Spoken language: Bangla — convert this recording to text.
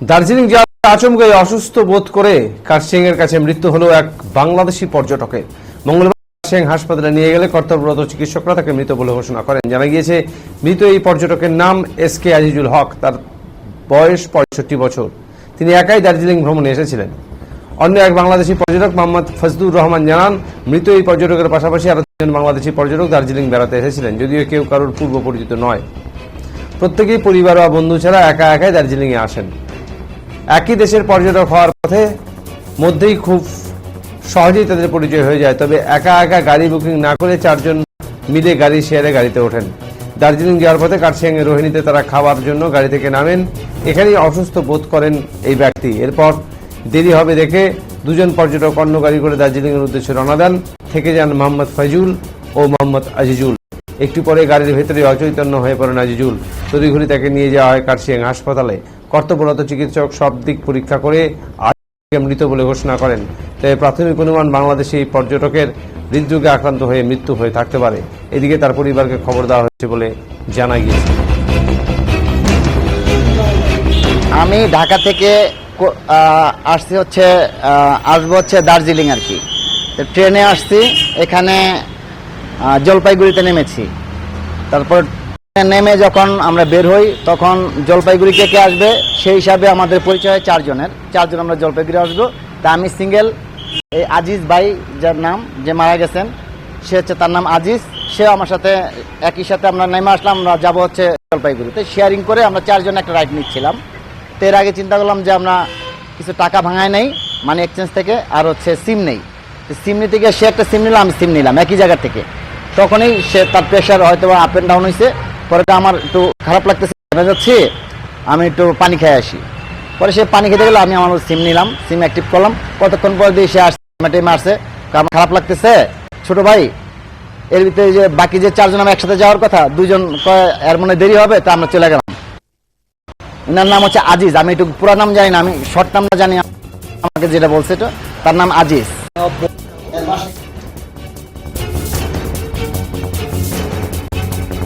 দার্জিলিং যাওয়ার আচমকাই অসুস্থ বোধ করে কার্শিয়াং এর কাছে মৃত্যু হলো এক বাংলাদেশি পর্যটকের। মঙ্গলবার কার্শিয়াং হাসপাতালে নিয়ে গেলে কর্তব্যরত চিকিৎসকরা তাকে মৃত বলে ঘোষণা করেন। জানা গিয়েছে, মৃত এই পর্যটকের নাম এসকে আজিজুল হক। তার বয়স 65 বছর। তিনি একাই দার্জিলিং ভ্রমণে এসেছিলেন। অন্য এক বাংলাদেশি পর্যটক মোহাম্মদ ফজলুর রহমান জানান, মৃত এই পর্যটকের পাশাপাশি আরো 3 বাংলাদেশি পর্যটক দার্জিলিং বেড়াতে এসেছিলেন, যদিও কেউ কারোর পূর্ব পরিচিত নয়। প্রত্যেকেই পরিবার বা বন্ধু ছাড়া একা একাই দার্জিলিংয়ে আসেন। একই দেশের পর্যটক হওয়ার পথে মধ্যেই খুব সহজেই তাদের পরিচয় হয়ে যায়। তবে একা একা গাড়ি বুকিং না করে 4 জন মিলে গাড়ি শেয়ারে গাড়িতে ওঠেন। দার্জিলিং যাওয়ার পথে কার্শিয়াং এর রোহিণীতে তারা খাওয়ার জন্য গাড়ি থেকে নামেন। এখানেই অসুস্থ বোধ করেন এই ব্যক্তি। এরপর দেরি হবে দেখে 2 জন পর্যটক অন্য গাড়ি করে দার্জিলিং এর উদ্দেশ্যে রওনা দেন। থেকে যান মোহাম্মদ ফজুল ও মোহাম্মদ আজিজুল। একটু পরে গাড়ির ভেতরে অচৈতন্য হয়ে পড়েন আজিজুল। তড়িঘড়ি তাকে নিয়ে যাওয়া হয় কার্শিয়াং হাসপাতালে। কর্তব্যরত চিকিৎসক সব দিক পরীক্ষা করে আজকে মৃত বলে ঘোষণা করেন। তবে প্রাথমিক অনুমান বাংলাদেশি এই পর্যটকের হৃদরোগে আক্রান্ত হয়ে মৃত্যু হয়ে থাকতে পারে। এদিকে তার পরিবারকে খবর দেওয়া হয়েছে বলে জানা গিয়েছে। আমি ঢাকা থেকে আসছি আসবো দার্জিলিং আর কি। ট্রেনে আসছি, এখানে জলপাইগুড়িতে নেমেছি। তারপর নেমে যখন আমরা বের হই তখন জলপাইগুড়ি কে আসবে সেই হিসাবে আমাদের পরিচয় 4 জনের। 4 জন আমরা জলপাইগুড়ি আসবো। তা আমি সিঙ্গেল, এই আজিজ ভাই যার নাম, যে মারা গেছেন, সে তার নাম আজিজ, সে আমার সাথে একই সাথে আমরা নেমে আসলাম। আমরা যাবো জলপাইগুড়িতে। শেয়ারিং করে আমরা 4 জন একটা রাইড নিচ্ছিলাম। তো এর আগে চিন্তা করলাম যে আমরা কিছু টাকা ভাঙায় নেই, মানে এক্সচেঞ্জ থেকে, আর সিম নেই। সিম নিতে গিয়ে সে একটা সিম নিলাম, আমি সিম নিলাম একই জায়গা থেকে। তখনই সে তার প্রেশার হয়তো আপ অ্যান্ড ডাউন হয়েছে। পরে আমার একটু খারাপ লাগতেছে, যাচ্ছি আমি একটু পানি খেয়ে আসি। পরে সে পানি খেতে গেলে আমি আমার সিম নিলাম, সিম অ্যাক্টিভ করলাম। কতক্ষণ পর দিয়ে সে আসছে, আমার খারাপ লাগতেছে ছোট ভাই। এর ভিতরে যে বাকি যে 4 জন আমি একসাথে যাওয়ার কথা, 2 জন এর মনে দেরি হবে, তা আমরা চলে গেলাম। এনার নাম আজিজ। আমি একটু পুরো নাম জানি না, আমি শর্ট নাম জানি। আমাকে যেটা বলছে তার নাম আজিজ।